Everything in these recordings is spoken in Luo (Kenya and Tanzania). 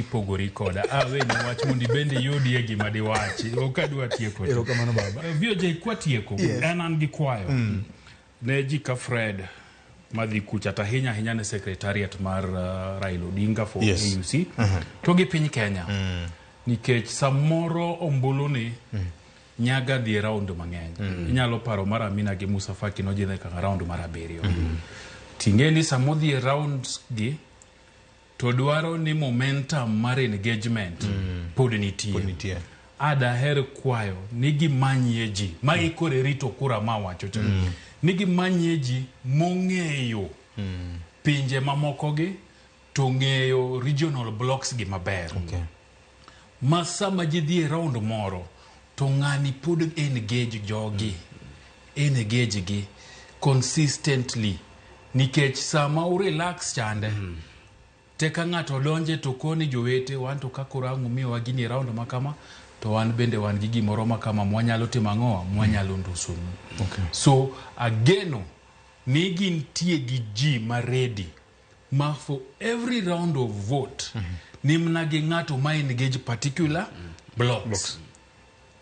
pogori koda we ni wach mondi bende yudi gima di wachi okadwa tieko ero kamano baba VOJ kwa tieko an gi kwayo ne ji ka Fred madhi kucha tahinya ne secretariat mar Raila Odinga for AUC to gi piny Kenya nikech samoro ombulu ni nyaga di round mang'eny inyalo paro mara Amina gi Musa Faki no jine ka round mara 7 tingeni samodhi round gi to dwaro ni momentum mar engagement pod nitie ada her kwayo nigi manyeji ma ikore rito kura ma wacho nigi manyeji mong'eyo pinje mamoko gi to ng'eyo regional blocks gi maber masama ji dhi round moro to ng'ani pod engage jogi engage gi consistently nikech sama urelax chande teka ng'ato donje to koni jowete wan to kakorangu miyo wagini round makama to wan bende wan gi gimoro makama mwanyalo timo ang'owa mwanyalo ndusunu so ageno ni gintie gi ji ma ready ma for every round of vote nimna gi ng'ato ma engage particular blocks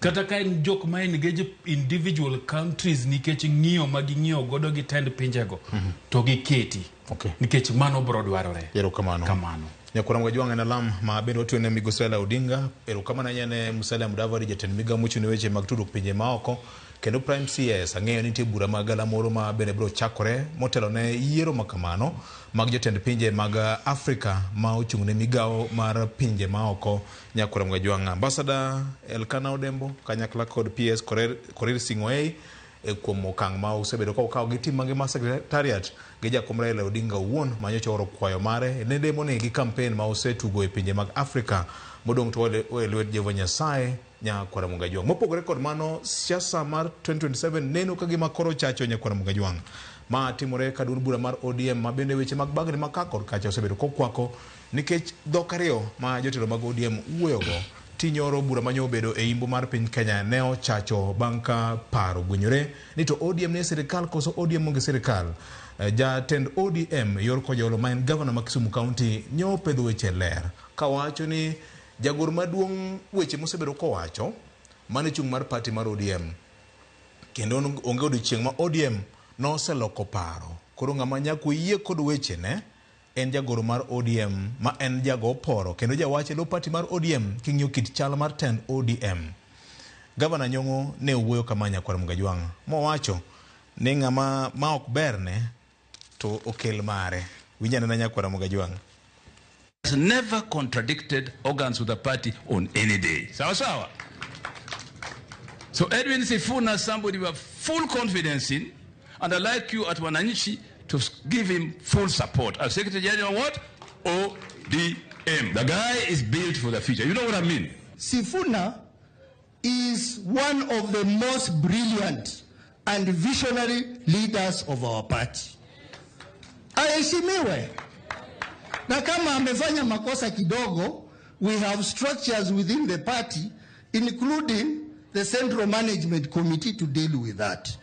kata ka en jok ma engage individual countries nikech ng'iyo ma ging'iyo godo gi tend pinjego to giketi nikech mano bro dwarore kamano Nyakura Mgajwanga na lam ma bendo watu ene migosi Raila Odinga ero kama na nyane Musalia Mudavadi jatend migawo mochung' ne weche mag tudruok pinje maoko kendo Prime CS ang'eyo ni nitie bura magala moro ma bende biro chakore motelo ne yiero makamano mag jotend pinje mag Afrika ma ochung' ne migawo mar pinje maoko. Nyakura Mgajwanga Ambassador Elkana Odembo kanyakla kod PS Korir Sing'oei kuom okang' ma osebedo ka okawo gi tim mangima secretariat gi jakom Raila Odinga owuon manyocha oro kwayo mare ne demo ni gi campaign ma osetugo e pinje mag Afrika modong' to e lwet Jehova Nyasaye. Nyakura Mgajwanga mopogore kod mano siasa mar 2027 neno ka gima koro chacho Nyakura Mgajwanga ma timore ka duond bura mar ODM ma bende weche mag bagni makakor kacha osebedo kokwako nikech dhok ariyo ma jotelo mag ODM wuoyogo tinyoro bura manyo bedo e imbo mar piny Kenya ne ochacho banka paro gwenyore ni to ODM ne sirikal koso ODM onge sirikal. Jatend ODM yor kojolo ma en governor ma Kisumu County nyo pedho weche ler kawacho ni jagoro maduong' weche mosebedo kowacho mane chung' mar party mar ODM kendo onge odiochieng' ma ODM no seloko paro koro ng'ama nyako yie kod weche ne en jagoro mar ODM ma en jago poro kendo jawache lo party mar ODM king'yo kit chal mar tend ODM. Governor Nyong'o ne owuoyo kama Nyakura Mgajwanga mowacho ni ng'ama ma ok berne to okel mare winyane na Nyakura Mgajwanga has never contradicted organs of the party on any day. Sawa. So Edwin Sifuna, somebody we have full confidence in, and I'd like you at Wananchi to give him full support. As Secretary General, what? ODM. The guy is built for the future. You know what I mean? Sifuna is one of the most brilliant and visionary leaders of our party. Aheshimiwe. Na kama amefanya makosa kidogo, we have structures within the party, including the Central Management Committee to deal with that.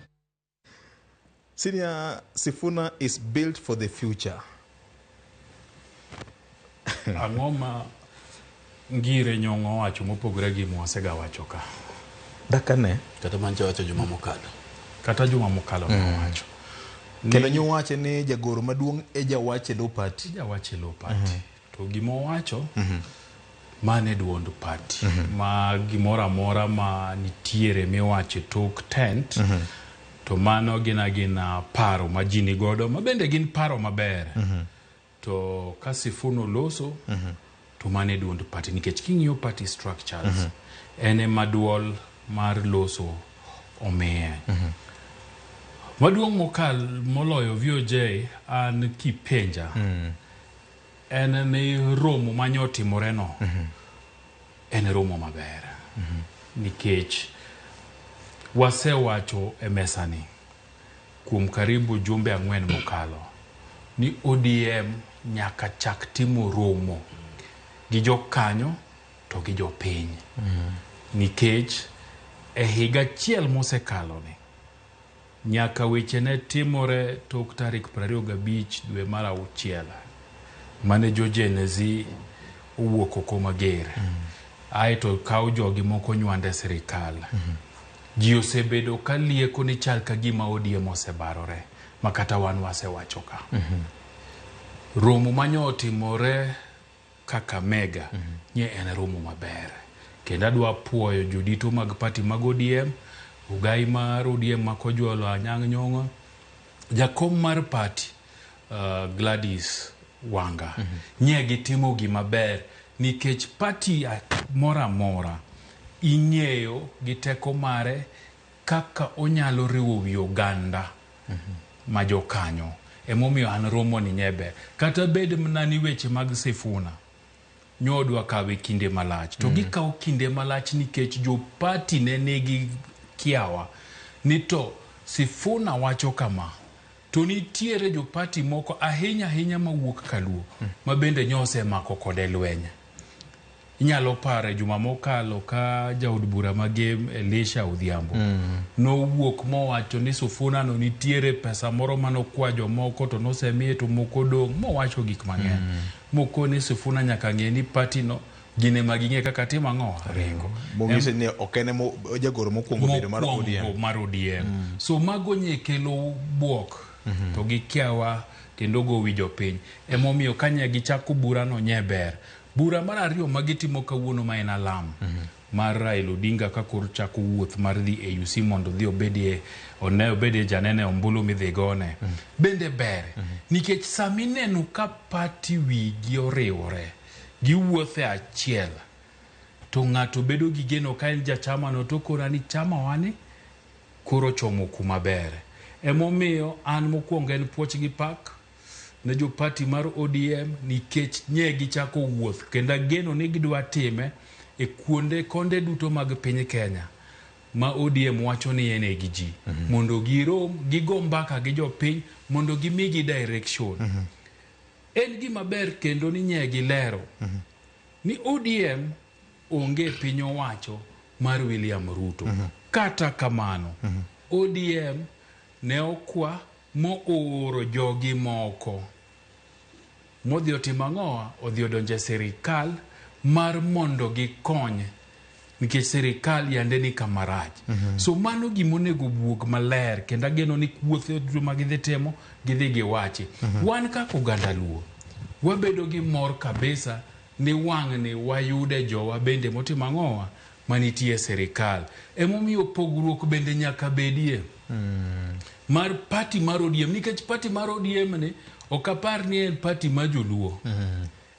Senior Sifuna is built for the future. Ang'oma ngire Nyong'o wacho mopogore gi Mwasega wacho ka. Dakane Kata mancha wacho juma mokalo. Kata juma mokalo wacho. Kendo nyuwache ni jagoro maduong' e jawache lo party. Jawache lo party. To gimo wacho mane duond party. Ma gimora mora ma nitiere miwache tok tent. To mano gina paro ma jini godo ma bende gin paro maber. To Kasifuna loso to mane duond party nikech king'iyo party structures ene maduol mar loso omiye. Maduong' mokal moloyo VOJ an kipenja en ni romo manyoti moreno en romo maber nikech wasewacho e mesani kuom karibu jumbe 4 mokalo ni ODM nyaka chak timo romo gi jokanyo to gi jopiny nikech e higa achiel mosekalo ni nyaka weche ne timore tok tarik 25 dwe mar 6 mane jo Gen Z owuok oko mager aeto kawo jogi moko nywande sirikal ji osebedo ka lieko ni chal ka gima ODM osebarore makata wan wasewacho ka romo manyo otimore Kakamega nye en romo maber kendo adwa puoyo jodito mag party mag ODM ugai mar ODM makojwalo Anyang' Nyong'o jakom mar party Gladys Wanga nye gitimo gima ber nikech party mora mora ing'eyo gi teko mare kaka onyalo riwo wi oganda ma jokanyo emomiyo an romo ni nyebe kata bed mnani weche mag Sifuna nyodwa kawe kinde malach to gikawo kinde malach nikech jo party ne nigi kiawa ni to Sifuna wacho kama to nitiere jo party moko ahinya mawuok Kaluo ma bende nyose mako kode lweny inyalo pare juma mokalo ka jaod bura magem Elisha Odhiambo no wuok mowacho ni Sifuna no nitiere pesa moro manokwajo moko to nosemie to moko dong mowacho gik mang'eny moko ni Sifuna nyaka ng'e ni party no gine maging'e kaka timo ang'o rengo mongise ni okene mo jagoro mokwongo bedo mar ODM so mago nyekelo buok to gikiawa kendo go wijo piny emomiyo kanya gichako bura no nyeber bura mar ariyo magitimo kawuono ma en alam mar Raila Odinga ka kor chako wuoth mar dhi AUC mondo dhi obedie janene ombulu midhigone bende ber nikech samineno ka party wigi oriwore giwuothe achiel to ng'ato bedo gi geno ka en jachama no to kora ni chama wani koro chomo kuma ber emomiyo an mokwongo en puoch gi pak ne jo party mar ODM nikech nye gichako wuoth kendo geno ni gidwa time e kuonde konde duto mag piny Kenya ma ODM wacho ni ene gi ji mondo girom gigo mbaka gi jo piny mondo gimigi direction en gima ber kendo ni nye gilero ni ODM onge piny owacho mar William Ruto kata kamano ODM ne okwa mo oro jogi moko modhi otimo ang'owa odhi odonje sirikal mar mondo gikony nikech sirikal yande ni kamarach so mano gimonego buog maler kendo ageno ni wuothe duto magidhi timo gidhi giwachi wan kaka oganda Luo wabedo gi mor kabisa ni wang'ni wayude jowa bende motimo ang'owa manitie sirikal emomiyo pogruok bende nyaka bedie mar party mar ODM nikech party mar ODM ni okapar ni en party ma joluo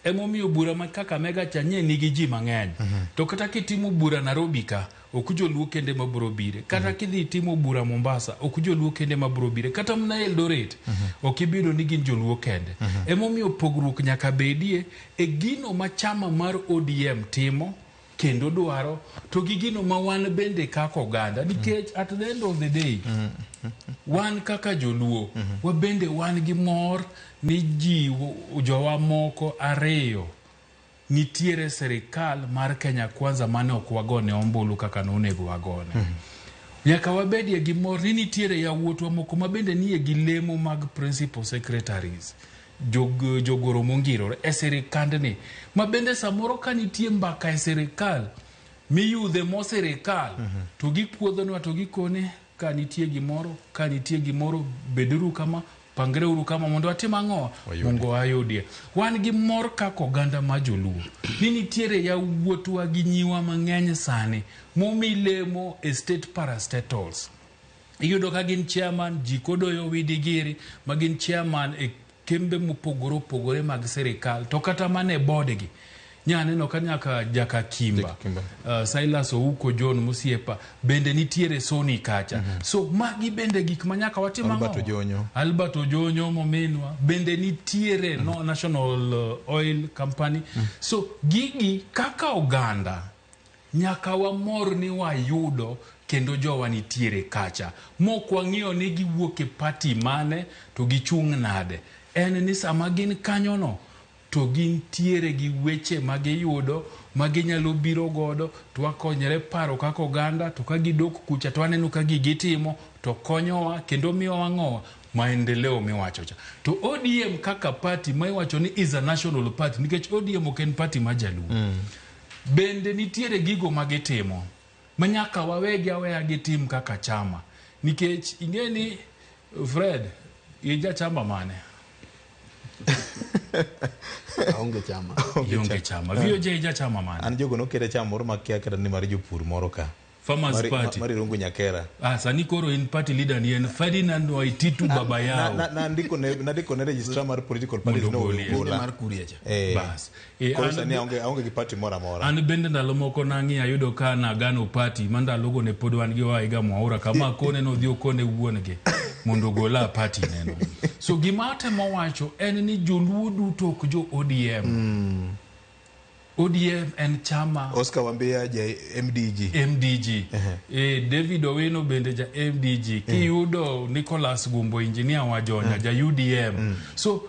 emomiyo bura ma Kakamega cha nye nigi ji mang'eny to kata kitimo bura Nairobi ka ok joluo kende mabro bire kata kidhi timo bura Mombasa ok joluo kende mabro bire kata mna Eldoret ok ibido ni gin joluo kende emomiyo pogruok nyaka bedie e gino ma chama mar ODM timo kendo dwaro to gigino ma wan bende kaka oganda nikech at the end of the day wan kaka joluo wa bende wan gi mor ni ji jowa moko ariyo nitiere sirikal mar Kenya Kwanza mane ok wagone ombulu kaka nonego wagone nyaka wabedie gi mor ni nitiere yawuotwa moko ma bende nie gi lemo mag principal secretaries jogoro mongirore e sirikandni ma bende samoro ka nitie mbaka e sirikal miyudhe mo sirikal to gikuodhonwa to gikone ka nitie gimoro beduru kama pangreuru kama mondo atim ang'o mongo ayudie wan gi mor kaka oganda ma joluo ni nitiere yawuotwa gi nyiwa mang'eny sani momilemo e state parastatals iyudo ka gin chairman Jikodoyo Widigiri ma gin chairman e kembe mopogore mag sirikal to kata mane bodgi nyaneno ka nyaka jaka Kimba Silas Ouko John Musiepa bende nitiere Soni kacha so magi bende gik manyaka watima Albert Ojonyo momenwa bende nitiere no National Oil Company so gigi kaka oganda nyaka wamor ni wayudo kendo jowa nitiere kacha mokwa ng'iyo ni giwuok e party mane to gichung' nade en ni sama gin kanyono to gin tiere gi weche magiyudo maginyalo biro godo to wakonyere paro kaka oganda to ka gidok kucha to aneno ka gitimo to konyowa kendo miyo wang'owa maendeleo miwacho cha. To ODM kaka party maiwacho ni is a national party nikech ODM oken party majaluo. Bende nitiere gigo magitimo manyaka wawegi aweya gitim kaka chama nikech ingeni Fred ija chama mane aonge chama VOJ ija chama mane an jogo nokere chama moro makia kata ni mar jopur moro ka Farmers Party mari rungu Nyakera sani koro in party leader ni en Ferdinand Waititu baba yao na ndiko ne registrar mar political parties no gola mar kuriacha bas koro sani aonge gi party mora an bende ndalo moko nangi ayudo ka na gano party mandalogo ne pod wan gi waiga mwaura kama kone no dio kone wuonge mondo gola party neno so gimate mowacho en ni joluo duto ok jo ODM ODM en chama Oscar Wambia ja MDG David Owino bende ja MDG kiyudo Nicholas Gumbo engineer wajonya ja UDM so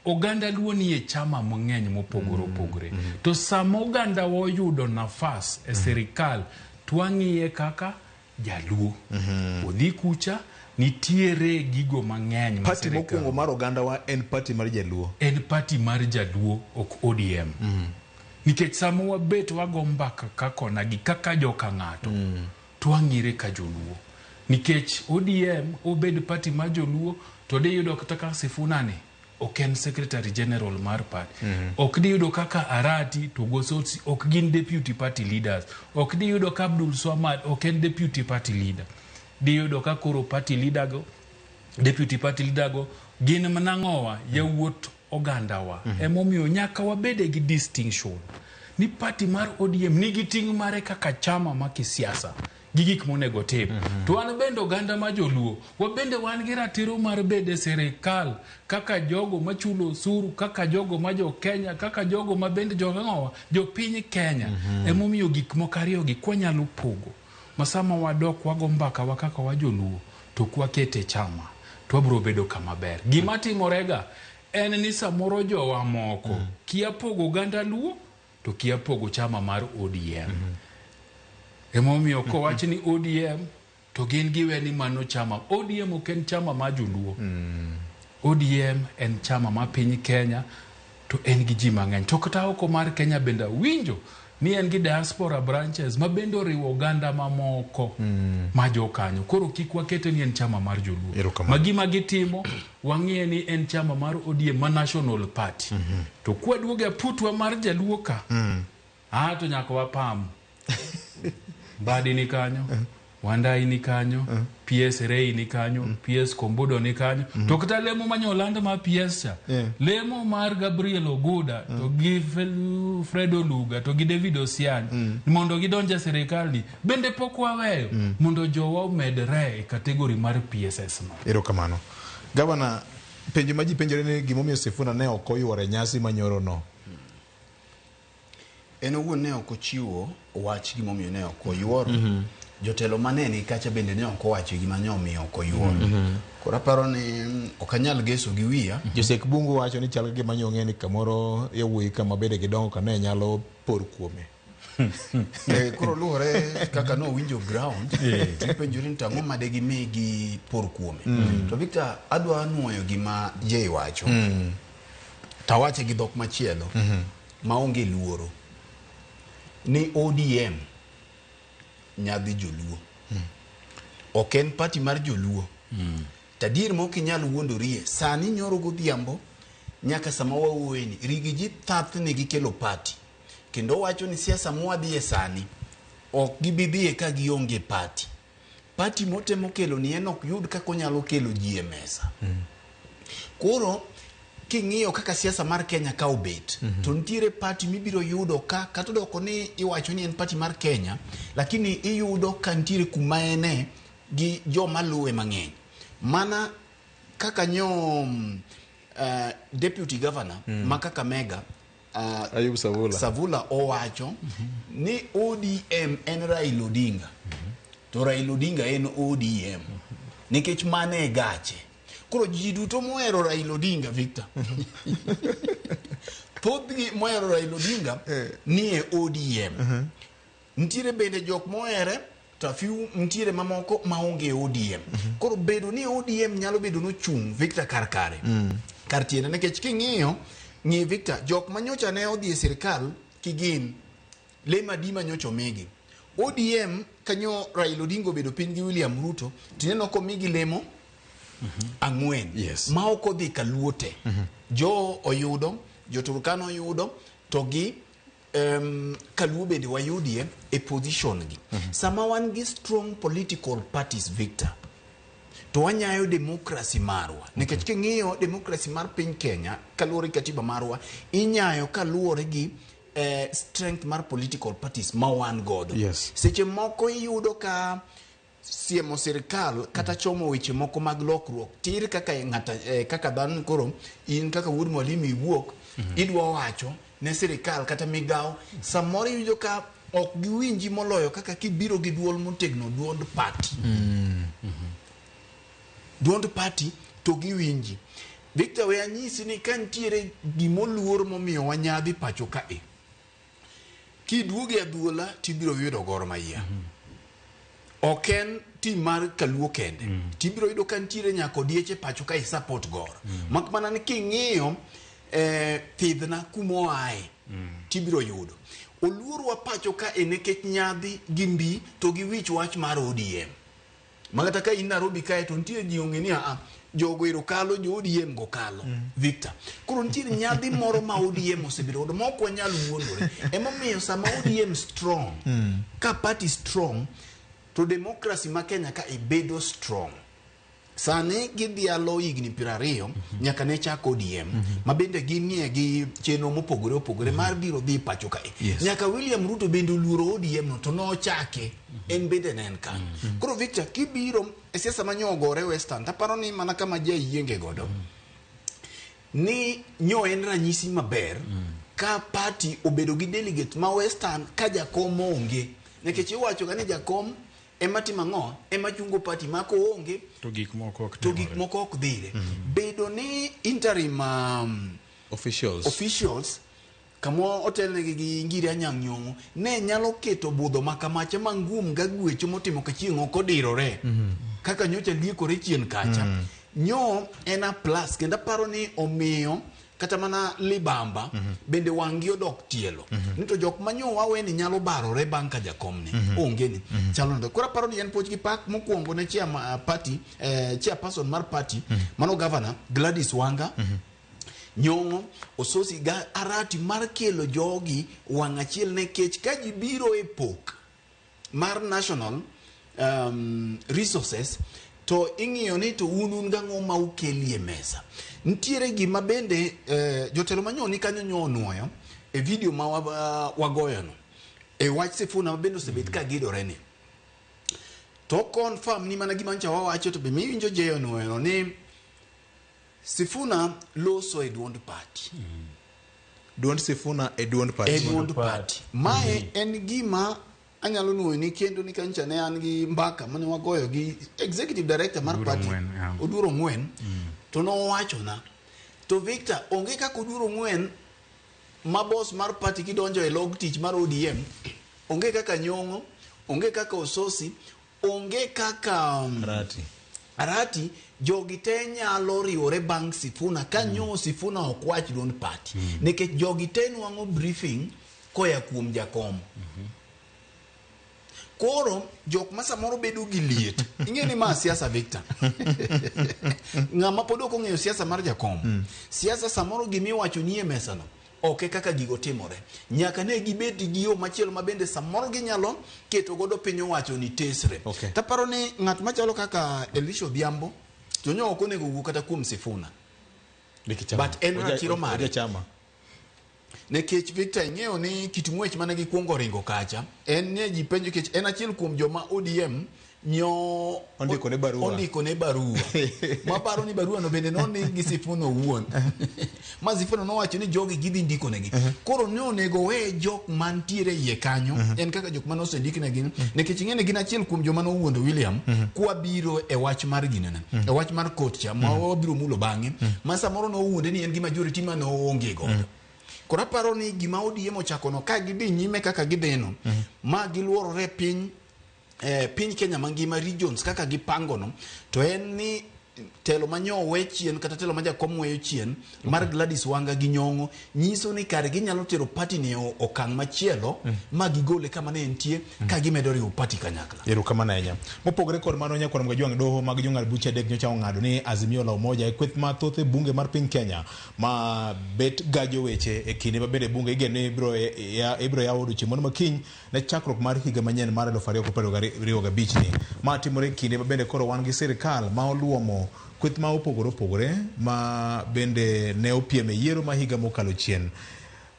oganda luo ni e chama mang'eny mopogore to sama oganda woyudo nafas e serikal twang'iye kaka jaluo odhi kucha nitiere gigo mang'eny party mokwongo mar oganda wa en party mar jaluo ok ODM nikech samo wabet wago mbaka kakona gi kaka joka ng'ato twang'ire ka joluo nikech ODM obed party mar joluo to de yudo kaka Sifunani oken secretary general mar party ok di yudo kaka Arati to Gosotsi ok gin deputy party leaders ok di yudo ka Abdul Swamad oken deputy party leader di yudo ka koro party leader go deputy party leader go gin manang'owa yawuot oganda wa emomiyo nyaka wabede gi distinction ni party mar ODM nigi ting' mare kaka chama ma kisiasa gi gik monego tim to an bende oganda ma joluo wabende wan gi ratiro mar bede serikal kaka jogo machulo osuru kaka jogo ma jo Kenya kaka jogo ma bende jo piny Kenya emomiyo gik mokariyo gi kwanyalo pogo masama wadok wago mbaka wa kaka wajoluo to kwakete chama to wabro bedo kama ber gima timorega en ni samoro jowa moko kia pogo oganda luo to kia pogo chama mar ODM emomiyo ko wach ni ODM to gin giwe ni mano chama ODM oken chama ma joluo ODM en chama ma piny Kenya to en gi ji mang'eny to kata oko mar Kenya benda winjo ni en gi diaspora branches ma bendo riwo oganda mamoko ma jo kanyo koro kik wakete ni en chama mar joluo magima gitimo wang'ie ni en chama mar ODM ma national party to kwadwoge putwa mar jaluo ka to nyaka wapam Badi ni kanyo Wandai ni kanyo PS Rei ni kanyo PS Kombodo ni kanyo to kata lemo manyolanda ma PS cha lemo mar Gabriel Oguda to gi Fredo Luga to gi David Osian mondo gidonja serikali bende pok waweyo mondo jowa medre e kategori mar PSS no erokamano gavana penjo maji penjore ni gimomiyo Sifuna ne okoyuore nyasi manyoro no en owuon ne okochiwo wach gimomiyo ne okoyuoro jotelo maneni kacha bende ne okowacho gima nyomiyo okoyuoro kora paro ni okanyal geso gi wiya Josek Bungu wacho ni chal gima nyong'e ni kamoro yawuoyi kama bede gidongo ka ne nyalo por kuome koro luore kaka no winjo ground penjuri ni tang'o made gi megi por kuome to Victor adwa nuoyo gima Jay wacho tawache gi dhok machielo maonge luoro ni ODM nyadhi joluo oken party mar joluo tadir mo kinyalo wuondorie sani nyoro godhiambo nyaka sama wawuoyeni rigi ji thath ne gikelo party kendo wacho ni siasa mwadhie sani ok gibidhie ka gionge party motemo kelo ni en ok yud kako nyalo kelo ji e mesa koro king'iyo kaka siasa mar Kenya ka obet to nitiere party mibiro yudo ka kata doko ni iwacho ni en party mar Kenya lakini iyudo ka nitiere kuma ene gi joma luwe mang'eny mana kaka nyom deputy governor makaka mega Ayub Savula owacho ni ODM en Raila Odinga to Raila Odinga en ODM nikech mane gache koro ji duto mohero Raila Odinga Victor thothgi mohero Raila Odinga ni e ODM nitiere bende jok mohere to few mtiere mamoko maonge ODM. Koro bedo ni ODM nyalo bedo no chung Victor Karkare. Kartiene nekech king'iyo ng'i Victor jok manyocha ne odhi e sirkal kigin le madima nyocho migi. ODM kanyo Raila Odinga bedo piny gi William Ruto tineno ko migi lemo ang'wen ma ok odhi kaluote. Jo oyudo, jo Turkana oyudo to gi kaluo bende wayudie e position gi. Sama wan gi strong political parties Victor to wanyayo democracy marwa. Nikech king'iyo democracy mar piny Kenya kaluwore katiba marwa inyayo kaluwore gi strength mar political parties ma wan godo. Seche moko iyudo ka siemo sirkal kata chomo weche moko mag lokruok tir kaka ng'ata kaka dhano koro in kaka wuod Mwalimu iwuok idwa wacho ne sirkal kata migao samoro iyudo ka ok giwinji moloyo kaka kibiro gi duol motegno duond party. Duond party to giwinji. Victor we anyisi ni kantiere gimoluor momiyo wanyadhi pacho ka kiduoge adhuola tibiro yudo Gor Mahia. Oken tim mar kaluo kende. Tibiro yudo kantiere nyako dieche pacho ka support Gor. Mak mana ni king'iyo thidhna kumo ae tibiro yudo. Oluor wa pacho ka enekech nyadhi gimbi to gi wich wach mar ODM. Magata ka in Nairobi kae to ntie jionge ni jogo ero kalo jo ODM go kalo Victor. Koro ntie nyadhi moro ma ODM osebiro moko nyalo wuondore. Ema miyo sama ODM strong ka party strong to democracy ma Kenya ka ibedo strong. Sane gidhialo higni 20 nyaka ne chako ODM mabende ginie gi chenro mopogore opogore mar biro dhi pacho kae. Nyaka William Ruto bende luoro ODM no to no chake en bende nen kan. Koro Victor kibiro e siasa manyogore Western taparo ni mana kama yienge godo ni nyo en ranyisi maber ka party obedo gi delegate ma Western ka jakom onge nekech iwacho ga ni jakom ema timango ema chungo party mako onge to gik moko ok dhire. Bedo ni interim officials kamo otelnegi gi ngiri anyang' nyong'o ne nyalo keto budho makamacha mangum ga gwecho motimo ka chieng' ok odirore kaka nyocha liekore chien kacha. Nyo ena plus kenda paro ni omiyo kata mana libamba bende wangi odok tielo nito jok manyo waweni nyalo barore banka jakomne onge ni chalo ndo kora paro ni en poch gi pak mokuongo ne chairperson mar party mano governor Gladys Wanga Nyong'o ososi ga arati mar kelo jogi wangachiel ne kech ka gibiro e pok mar national resources to ing'iyo ni to unun ga ng'oma ukelie mesa. Ntiere gima bende jotelo manyoni kanyo nyonuoyo e video ma wagoyo no e wach Sifuna bende osebet ka gidore ni to confirm ni mana gima ncha wawacho to be miwinjo jeyo no ni Sifuna loso e duond party. Duond Sifuna e duond party. Mae en gima anyalo nuoyo ni kendo ni kancha ne an gi mbaka mane wagoyo gi executive director mar party Oduro Ng'wen to no wacho na to Victor onge kaka Oduro Ng'wen ma boss mar party kidonjo e log tich mar ODM onge kaka Nyong'o onge kaka Ososi onge kaka Arati jogi te nyalo riwore bang Sifuna ka nyo Sifuna okwach duond party nekech jogi te nwang'o briefing koya kuom jakom. Koro jok masamoro bedo gi liet ing'e ni ma siasa Victor ng'ama pod ok ong'eyo siasa mar jakom siasa samoro gimi wacho ni e mesa no ok kaka gigo timore nyaka ne gibed gi yo machielo mabende samoro ginyalo keto godo piny wacho ni tesre. Taparo ni ng'at machalo kaka Elisha Odhiambo to nyo ok onego wuo kata kuom Sifuna but en ratiro mare nekech Victor ing'eyo ni kit ng'wech mane gikuongo ringo kacha en ne ji penjo kech en achiel kuom joma ODM nyo ondiko ne barua maparo ni barua no bende non ni gi Sifuna owuon ma Sifuna no wacho ni jogi gidhi ndiko negi koro ne onego we jok mantiere iye kanyo en kaka jok mane osendik negi nekech ing'ene gin achiel kuom joma no wuondo William kwa biro e wach mar ginena e wach mar court cha ma wabiro mulo bang'e ma samoro no wuonde ni en gi majority ma no onge go. Kora paro ni gima ODM ochako no ka gidhi nyime kaka gidheno ma giluorore piny piny Kenya mangima regions kaka gipango no to en ni telo manyo we chien kata telo maja kom weyo chien mar Gladys Wanga gi Nyong'o nyiso ni kare ginyalo tero party ni okang' machielo ma gigole kama ne entie ka gimedo riwo party kanyakla. Yero kama na enya mopogore kod mano nya kwara mgajwang doho mag jong'ad buche dek nyocha ong'ado ni Azimio la Umoja e kweth mathoth e bunge mar piny Kenya ma bet gajo weche e kinde mabende bunge igene ibro yawo odiochieng' mondo makiny ne chakruok mar higa manyien mar 2025 ni ma timore kinde mabende koro wan gi sirikal ma oluomo kweth ma opogore ma bende ne opiem e yiero ma higa mokalo chien.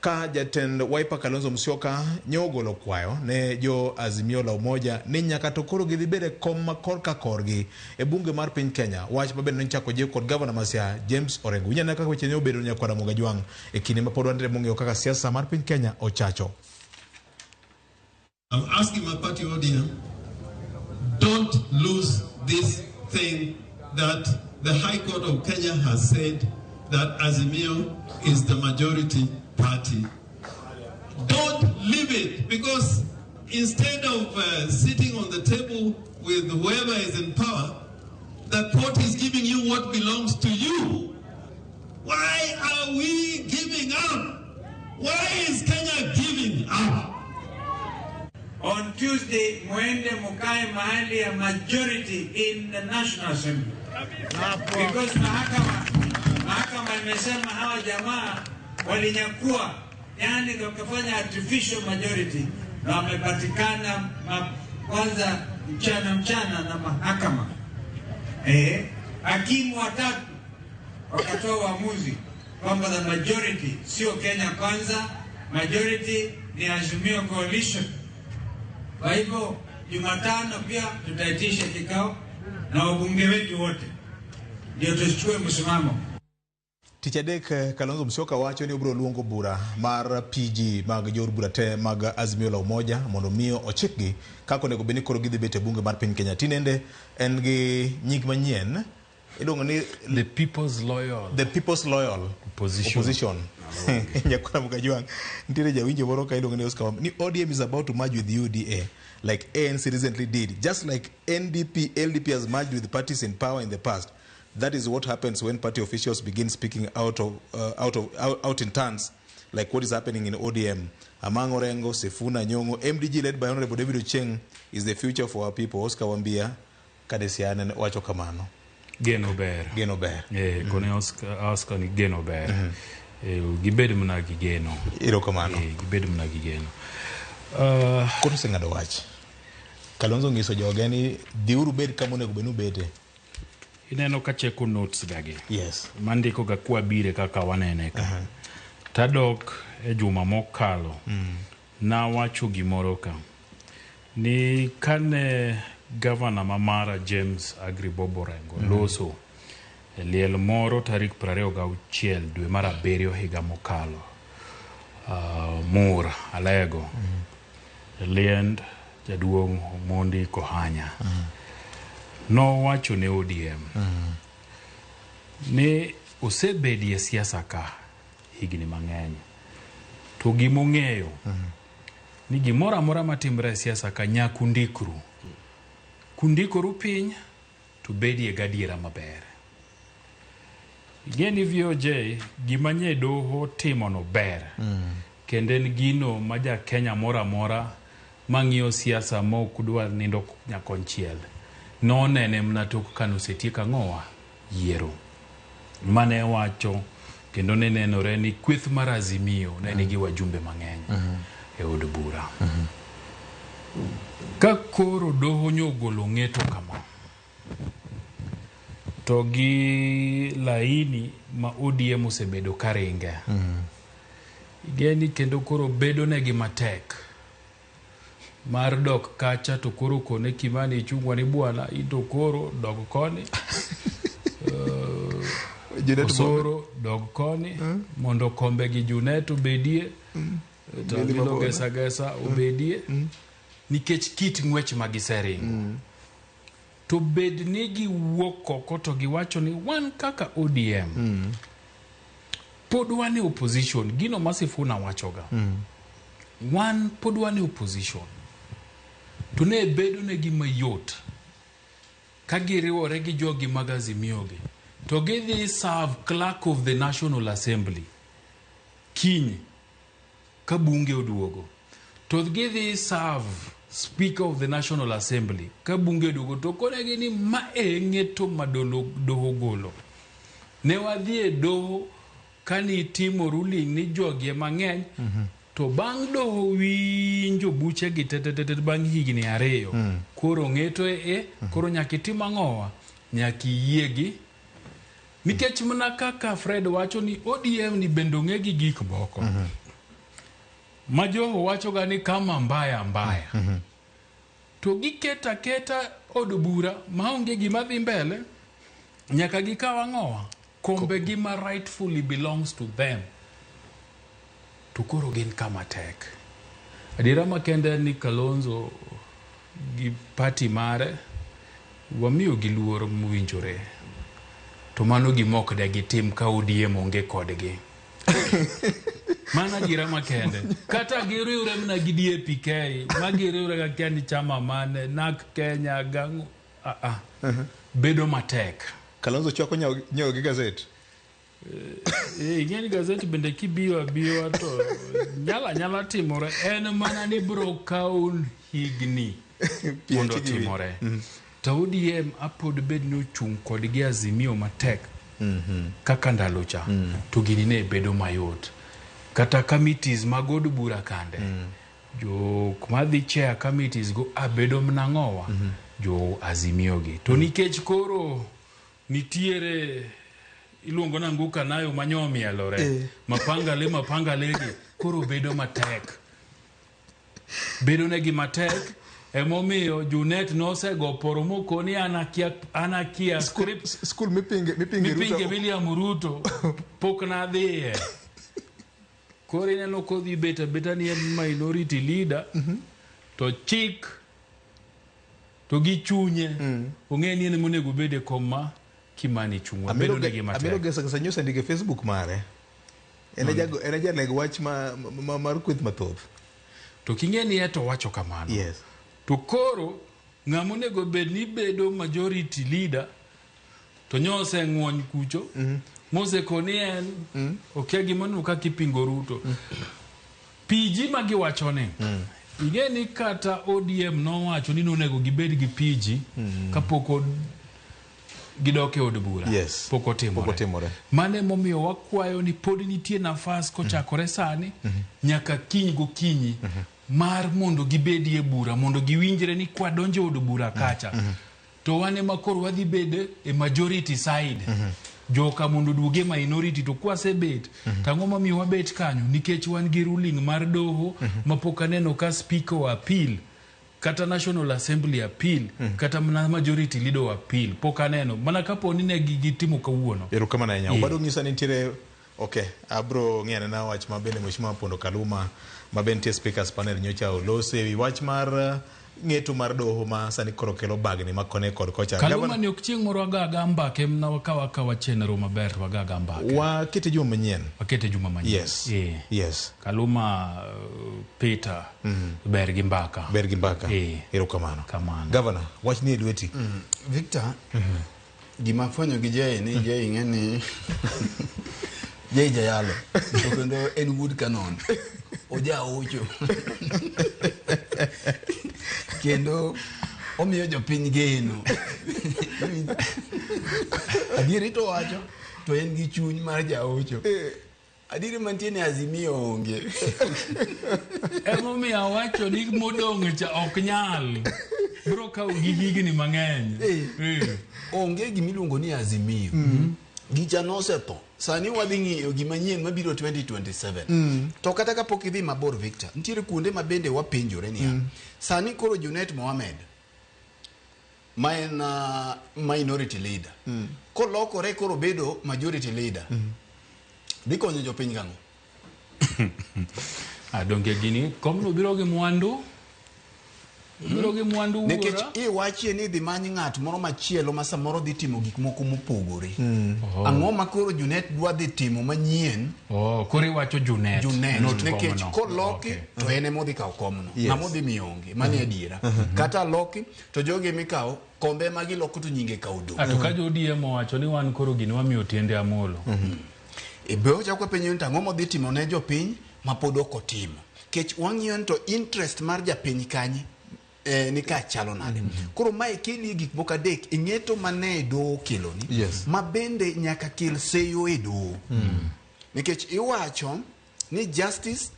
Ka jatend Wiper Kalonzo Musyoka nyogolo kwayo ne jo Azimio la Umoja ni nyaka to koro gidhi bede kom ma korka korgi e bunge mar piny Kenya. Wach mabende nchako je kod Governor Masia James Orengo. Winyana kaka weche ne obedo nyakwara Mugajwang e kinde ma pod wandre mong'eyo kaka siasa mar piny Kenya ochacho. I'm asking my party ODM, don't lose this thing that the High Court of Kenya has said that Azimio is the majority party. Don't leave it, because instead of sitting on the table with whoever is in power, that party is giving you what belongs to you. Why are we giving up? Why is Kenya giving up? On Tuesday, mwende mukae mahali ya majority in the National Assembly. Because mahakama imesema hawa jamaa walinyakua, yani wakafanya artificial majority na wamepatikana kwanza mchana na mahakama. Hakimu watatu wakatoa uamuzi kwamba the majority sio Kenya Kwanza, majority ni Azimio Coalition. Kwa hivyo Jumatano pia tutaitisha kikao na wabunge wetu wote ndio tuchukue msimamo. Tichadek Kalonzo Musyoka wacho ni obro luongo bura mar PG mag jor bura te mag Azimio la Umoja mondo miyo ochikgi kako nego beni koro gidhi bete bunge mar piny Kenya. Tinende en gi nying manyien iluongo ni the People's Loyal Opposition. Nyakwara Mugajwang ntire jawinjo moro ka iluongo ni Oscar ni ODM is about to merge with UDA like ANC recently did, just like LDP has merged with parties in power in the past. That is what happens when party officials begin speaking out in turns, like what is happening in ODM. Among Orengo, Sifuna, Nyong'o, MDG led by Honorable David Ocheng is the future for our people. Oscar Wambia, Kadesiana, wacho kamano. Geno ber. Kone Oscar ni geno ber. Gibed mna gigeno. Iro kamano. Gibed mna gigeno. Koto sengado wach. Kalonzo ngiso jogeni diuru bed kamone kubenu bete. Ineno ka cheko notes gagi. Yes. Mandiko ga kwa bire kaka wanene ka. Tadok e juma mokalo. Na wacho gimoro ka. Ni kane Governor Mamara James Agribobo Orengo loso liel moro tarik 26 dwe mar 7 higa mokalo. Mur Alego. Liend jaduong' Mondi Kohanya. No wacho ne ODM ne osebedi e siasa ka higni mang'eny to gimong'eyo ni gimoro amora matimre e siasa ka kundikru piny to bedi e gadiera maber. Geni VOJ gimanye doho timo no ber kendo en gino ma ja Kenya mora mora mang'iyo siasa mok dwar nindo nyakonchiel no nene mnatok kano setieka ng'owa yiero mane wacho kendo ne nenore ni kweth mar Azimio ne nigi wajumbe mang'eny e od bura. Ka koro doho nyogolo ng'eto kama to gi laini ma ODM osebedo karinge igeni kendo koro bedo negi matek mar dok kacha to koro kone Kimani chungwa ni bwana ito koro dog koni Osoro dog koni mondo kombe gi Junet obedie to bilo gesa obedie nikech kit ng'wech magiseringo to bed ni giwuok oko to giwacho ni wan kaka ODM pod wane opposition gino Masifuna wachoga wan pod wane opposition to ne bedo ne gi mayot ka giriwore gi jogi mag Azimio gi to gidhi serve clerk of the National Assembly kiny ka bunge oduogo to gidhi serve Speaker of the National Assembly ka bunge oduogo to konegi ni ma ng'eto doho golo ne wadhi e doho kani timo ruling ni jogi mang'eny to bang' doho winjo buche gi tetetet bang' higni 2 koro ng'eto koro nyaki tim ang'owa nyaki yiegi nikech mana kaka Fred wacho ni ODM ni bendo ng'e gi gik moko ma joho wacho ga ni kama mbaya to giketa od bura maonge gima dhi mbele nyaka gikaw ang'owa kombe gima rightfully belongs to them to koro gin kama tek adiera makende ni Kalonzo gi party mare wamiyo gi luor mowinjore to mano gimok de gitim ka ODM onge kodgi mana gira makende kata giriure mna gi DAP-K ma giriure ga kendi chama mane nak Kenya gangu bedo matek. Kalonzo choko nyawo gi gazet ing'eni gazet bende kibiwa to nyala timore en mana ni bro kaun higni mondo timore to ODM apod bed ni ochung' kodgi Azimio matek kaka ndalo cha to gini ne bedo mayot kata committees mag od bura kande jo kumadhi chair committees go abedo mnang'owa jo Azimio gi to nikech koro nitiere iluongo na nguka nayo manyomi alore mapanga le gi koro bedo matek bedo negi matek emomiyo Junet nosego poromoko ni anakia school mipinge William Ruto pok na dhiye koro ineno kodhi beta ni en minority leader to chik to gi chunye ong'e ni en monego bede koma Kimani chungwa bedo negi matek amelo gesa nyusa ndige Facebook mare ene jaleg wach mar kweth mathoth to king'eni eto wacho kamano yes to koro ng'amonego bed ni bedo majority leader to nyose ng'wony kucho mose koni en okia gimonu ka kipingo Ruto PG magi wachone ing'eni kata ODM no wacho ni nonego gibed gi PG kapoko gidoke od bura poko timore mane momiyo wakwayo ni pod nitie nafas kochakore sani nyaka kiny go kinyi mar mondo gibedi e bura mondo giwinjre ni kwa donjo od bura kacha to wane makoro wadhi bede e majority side joka mondo duoge minority to kwase bet tang'o mamiyo wabet kanyo nikech wan gi ruling mar doho mapoka neno ka speaker wa appeal kata National Assembly appeal kata majority leader appeal poka neno mana kapo ni ne gitimo kawuono kama na nyao bado ngisa nitire abro ng'ene na wach mabende Mheshimiwa Pondo Kaluma mabente speakers panel nyocha olose wi wach mar ng'eto mar doho ma sani koro kelo bagni makone kod kocha Kaluma ni okchieng' moro agaga mbake mna wakawa chenro maber wagaga mbake wakete juma manyien yes Kaluma Peter ber gi mbaka erokamano Governor wach ni edweti Victor gima fwenyo gi Jay ni Jay ng'eni Jay jayalo to kendo en wood canon oja ocho kendo omiyo jopiny geno adieri to wacho to en gi chuny mar jaocho adieri mantie ne Azimio onge emomiyo wacho ni modong' cha ok nyal bro ka gigini mang'eny onge gimiluongo ni Azimio gicha nosetho sani wadhi ng'iyo gimanyien mabiro 2027 to kata kapok idhi mabor Victor nitiere kuonde mabende wapenjore niya sani koro Junet Mohamed ma en minority leader kolokore koro bedo majority leader dhi konyo jopiny gang'o adonge gini komno biro gi mwandu Obiro gi mwandu wuora. Nikech iwachie ni dhi many ng'at moro machielo ma samoro dhi timo gik moko mopogore. Ang'o ma koro Junet dwa dhi timo manyien? Koro iwacho Junet. Nikech koloki to en ema odhi kawo komno. Ng'ama odhi mionge, mani adiera. Kata loki to jogi mikawo kombe ma giloko to nyinge kawo do. To ka jo ODM owacho ni wan koro gini wamiyo tiende Amolo. Be ochako penjo ni ang'o modhi timo ne jopiny ma pod ok otimo. Kech wang'iyo to interest mar japiny kanye ni ka chalo nade. Koro mae keli gik moko adek ing'eto mane do keloni ma bende nyaka kel seyo e do. Nikech iwacho ni justice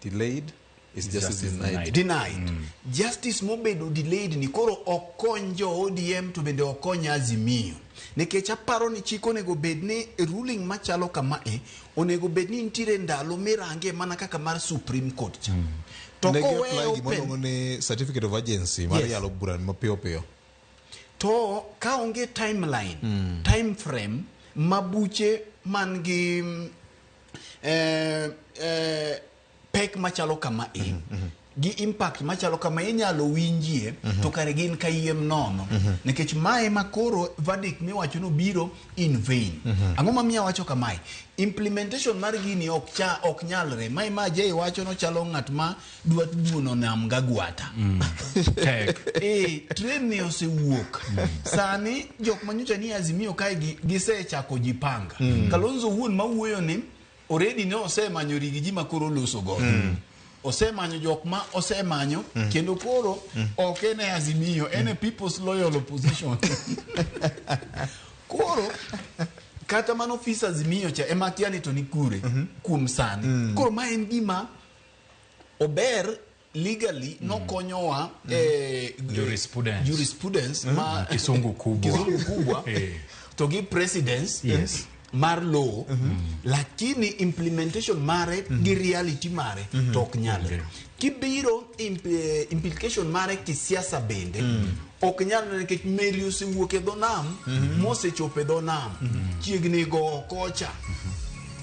delayed is justice denied. Justice mobedo delayed ni koro okony jo ODM to bende okony Azimio. Nikech aparo ni chiko onego bed ni ruling machalo kamae onego bed ni nitire ndalo mirange mana kaka mar Supreme Court cha. To koweyo open certificate of agency mar yalo bura mapiyo piyo. To ka onge timeline, time frame mabuche man gi pek machalo kamae gi impact machalo kama inyalo winjie to kare gin kayiem nono nikech mae makoro verdict miwacho no biro in vain. Ang'o ma miya wacho kamae? Implementation mar gini ok nyalre. Mae ma je wacho no chalo ng'at ma dwa duono nam gagwata. Train ni osewuok. Sani jok manyocha ni Azimio kae gisechako jipanga. Kalonzo wuon mawuoyo ni already ne osemanyo rigiji makoro loso go. Osemanyo jok ma osemanyo kendo koro ok ene Azimio, ene People's Loyal Opposition. Koro kata man office Azimio cha ema kiani to ni kure kuom sani. Koro ma en gima ober legally no konyowa jurisprudence ma kisungu kubwa to give precedence mar law lakini implementation mare gi reality mare tok nyalre. Kibiro implication mare kisiasa bende ok nyalre nikech meli osewuok e dho nam mosechopo e dho nam chiegni go kocha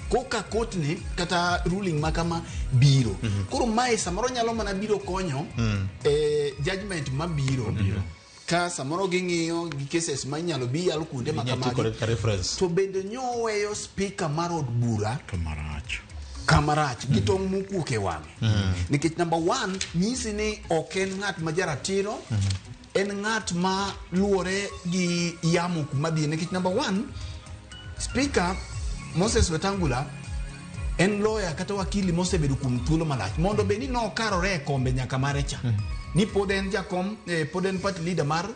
koka kotni kata ruling makama biro. Koro mae samoro nyalo mana biro konyo judgment mabiro ka samoro ging'iyo gi cases ma inyalo bi yalo kuonde makamagi to bende nyoweyo speaker mar od bura kamarach gi tong' mokuok e wang'e. Nikech number one nyisi ni ok en ng'at ma jaratiro, en ng'at ma luore gi yamo kuma dhi. Nikech number one speaker Moses Wetangula en lawyer kata wakili mosebedo kuom thuolo malach mondo be ni nokarore e kombe nyaka mare cha. Ni pod en jakom pod en party leader mar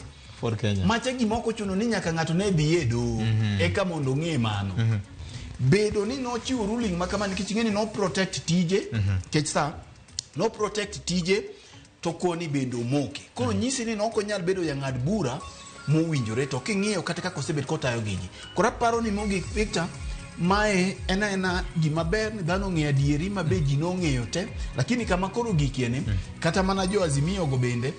for Kenya. Macha gimoko chuno ni nyaka ng'ato ne dhi edo eka mondo ng'e mano. Bedo ni no chiwo ruling makama nikech ng'eni no protect tije kech sa no protect tije to koni bendo moke. Koro nyisi ni no konyal bedo ya ng'ad bura mowinjore to king'iyo kata kako sebet kotayo gigi. Kora paro ni mogik picture mae ena gima ber ni dhano ng'e adieri ma be ji no ng'eyo te, lakini kama koro gikiene kata mana jo Azimio go bende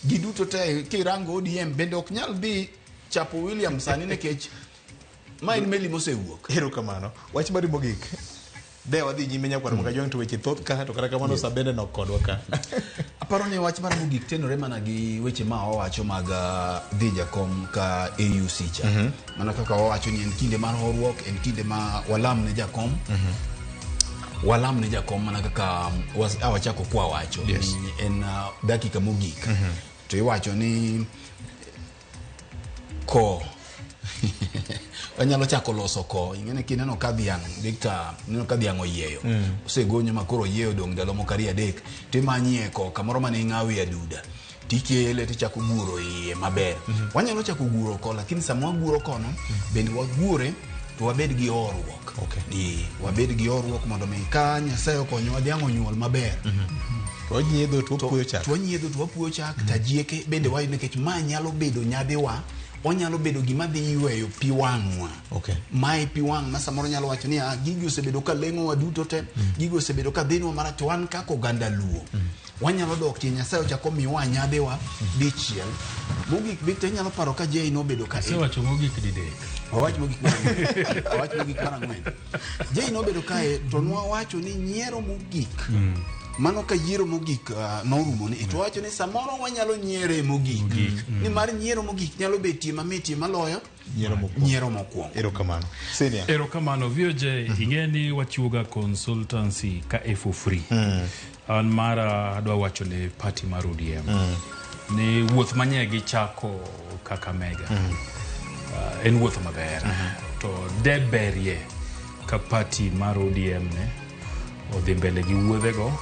giduto te kirango ODM bende ok nyal dhi chapo William sani nekech ma en meli mosewuok. Erokamano. Wach mari mogik. De wadhi nyime nyakwar maka joint weche thoth ka to kata kamano sabende nok kodwa ka. Aparo ni wach mar mogik tenore mana gi weche ma owacho mag dhi jakom ka AUC cha. Mana kaka owacho ni en kinde mar horruok, en kinde ma walam ne jakom. Walam ne jakom mana kaka awachako kwa wacho ni en dakika mogik. To iwacho ni ko anyalo chako loso ko ingene kineno kadhiang Victor neno kadhiang oyeyo osegonyo makoro yeyo dong ndalo mokari adek timanyie ko kamoro mane ngawi aduda tikele tichako guro iye maber wanyalo chako guro ko lakini samwa guro kono bende wagure to wabed gi orruok wabed gi orruok mondo mi ka Nyasaye okonyo dhiang onyuol maber Twanyiedho to wapuyo chak tajieke bende wayo nikech ma nyalo bedo nyadhiwa onyalo bedo gima dhi yweyo pi wang'wa. Mae pi wang' ma samoro nyalo wacho ni gigi osebedo ka leng'o waduto te, gigi osebedo ka dhinwa marach to wan kako oganda Luo. Wanyalo dok tie Nyasaye ochako miwa nyadhiwa dichiel. Mogik Victor nyalo paro ka Jay nobedo ka wacho mogik didek. Owacho mogik mara ng'wen. Jay nobedo kae to nwa wacho ni nyiero mogik mano ka yiero mogik norumo ni to wacho ni samoro wanyalo nyiere mogik ni mar nyiero mogik nyalo betie mamiti maloyo nyiero mokwongo. Erokamano. Senior. Erokamano VOJ ingeni wachuoga consultancy ka for free. An mara adwa wacho ne party mar ODM. Ni wuoth manyegi chako Kakamega. En wuoth maber. To deberie ka party mar ODM ne odhi mbele gi wuodhego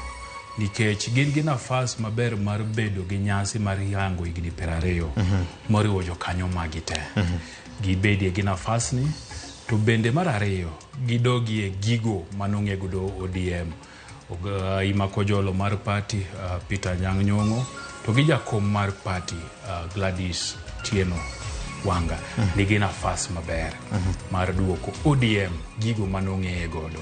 nikech gin gi nafas maber mar bedo gi nyasi mar yango higni 20 moriwo jokanyo magi te. Gibedie gi nafas ni to bende mar ariyo gidogie gigo manong'e godo ODM. Imako jolo mar party Peter Anyang' Nyong'o to gi jakom mar party Gladys Tieno Wanga nigi nafas maber mar duoko ODM gigo manong'e godo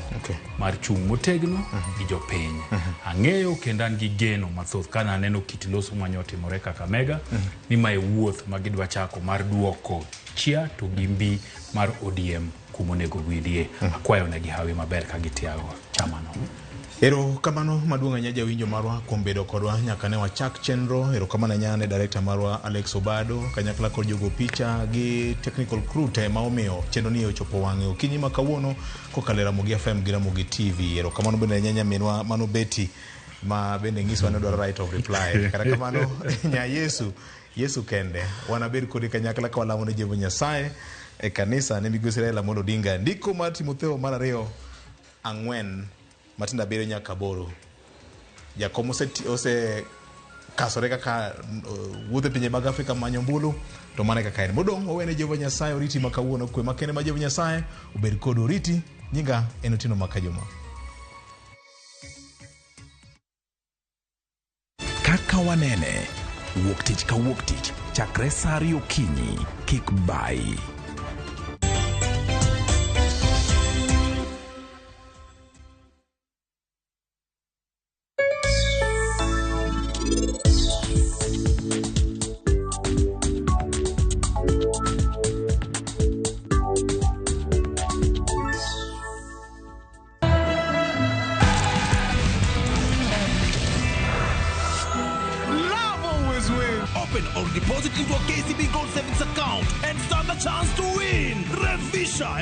mar chung' motegno gi jopiny. Ang'eyo kendo an gi geno mathoth kana aneno kit loso manyotimore Kakamega ni mae wuoth magidwa chako mar duoko chia to gimbi mar ODM kumonego gwidie. Akwayo negi hawi maber ka gitiago chamano. Erokamano maduong' ahinya jawinjo marwa kuom bedo kodwa nyaka ne wachak chenro. Erokamano ahinya ne director marwa Alex Obado kanyakla kod jogo picha gi technical crew te ma omiyo chenro ni ochopo wang'e okinyi ma kawuono kokalo Ramogi FM gi Ramogi TV. Erokamano bende ahinya minwa mano Betty ma bende ngiswa ne dwaro right of reply. Kata kamano nya Yesu kende wanabedi kodi kanyakla kwa lamo ne Jehova Nyasaye e kanisa ne Migosi Raila Amolo Odinga ndiko mar Timotheo mar 2:4 Matinda bero nyaka 8. Jakom ose kasore kaka wuothe pinje mag Afrika manyo mbulu to mane kaka en modong' owene Jehova Nyasaye oriti makawuono kwe makene ma Jehova Nyasaye obed kod oriti. Nyinga en Otieno Makajuma. Kaka wanene wuok tich ka wuok tich chakre saa 2 okinyi kik bai. Or deposit into a KCB Gold Savings account and stand a chance to win. Revisha